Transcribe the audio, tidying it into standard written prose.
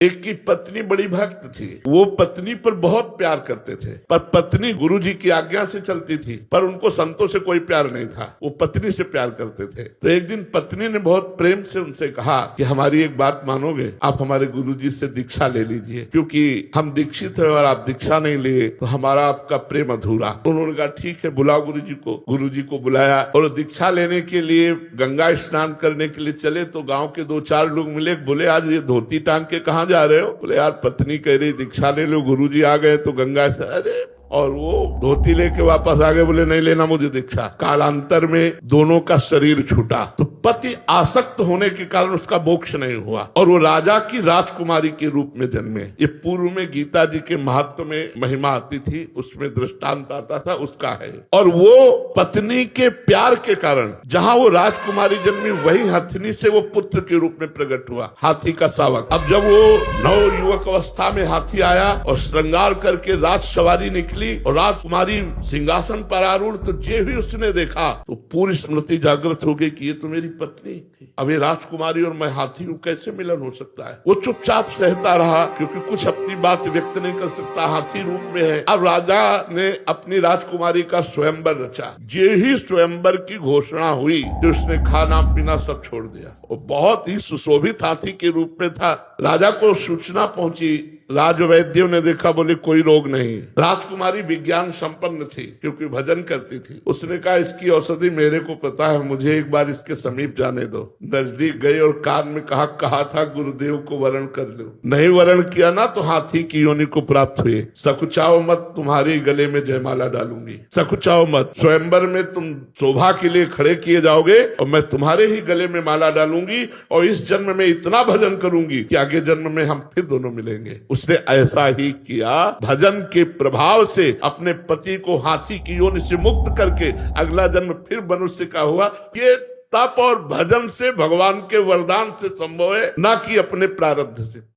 एक की पत्नी बड़ी भक्त थी। वो पत्नी पर बहुत प्यार करते थे, पर पत्नी गुरुजी की आज्ञा से चलती थी, पर उनको संतों से कोई प्यार नहीं था। वो पत्नी से प्यार करते थे। तो एक दिन पत्नी ने बहुत प्रेम से उनसे कहा कि हमारी एक बात मानोगे, आप हमारे गुरुजी से दीक्षा ले लीजिए, क्योंकि हम दीक्षित है और आप दीक्षा नहीं लिए तो हमारा आपका प्रेम अधूरा। उन्होंने कहा ठीक है, बुलाओ गुरुजी को। गुरुजी को बुलाया और दीक्षा लेने के लिए गंगा स्नान करने के लिए चले तो गाँव के 2-4 लोग मिले। बोले आज ये धोती टांग के कहाँ जा रहे हो? बोले यार पत्नी कह रही दीक्षा ले लो, गुरुजी आ गए तो गंगा से। अरे और वो धोती लेके वापस आ गए। बोले नहीं लेना मुझे दीक्षा। कालांतर में दोनों का शरीर छूटा। तो पति आसक्त होने के कारण उसका मोक्ष नहीं हुआ और वो राजा की राजकुमारी के रूप में जन्मे। ये पूर्व में गीता जी के महत्व में महिमा आती थी, उसमें दृष्टांत आता था, उसका है। और वो पत्नी के प्यार के कारण जहां वो राजकुमारी जन्मी वही हथिनी से वो पुत्र के रूप में प्रकट हुआ, हाथी का शावक। अब जब वो नव युवक अवस्था में हाथी आया और श्रृंगार करके राज सवारी निकली और राजकुमारी सिंहासन पर आरूढ़, तो जे भी उसने देखा तो पूरी स्मृति जागृत हो गई कि ये तो मेरी पत्नी थी। अब ये राजकुमारी और मैं हाथी हूँ, कैसे मिलन हो सकता है? वो चुपचाप सहता रहा क्योंकि कुछ अपनी बात व्यक्त नहीं कर सकता, हाथी रूप में है। अब राजा ने अपनी राजकुमारी का स्वयंवर रचा। जे ही स्वयंवर की घोषणा हुई तो उसने खाना पीना सब छोड़ दिया। वो बहुत ही सुशोभित हाथी के रूप में था। राजा को सूचना पहुंची, राजवैद्यों ने देखा, बोले कोई रोग नहीं। राजकुमारी विज्ञान संपन्न थी क्योंकि भजन करती थी। उसने कहा इसकी औषधि मेरे को पता है, मुझे एक बार इसके समीप जाने दो। नजदीक गए और कान में कहा था गुरुदेव को वरण कर लो। नहीं वरण किया ना तो हाथी की योनि को प्राप्त हुए। सकुचाओ मत, तुम्हारे गले में जयमाला डालूंगी। सकुचाओ मत, स्वयंवर में तुम शोभा के लिए खड़े किए जाओगे और मैं तुम्हारे ही गले में माला डालूंगी और इस जन्म में इतना भजन करूंगी कि आगे जन्म में हम फिर दोनों मिलेंगे। उसने ऐसा ही किया। भजन के प्रभाव से अपने पति को हाथी की योनि से मुक्त करके अगला जन्म फिर मनुष्य का हुआ। ये तप और भजन से भगवान के वरदान से संभव है, ना कि अपने प्रारब्ध से।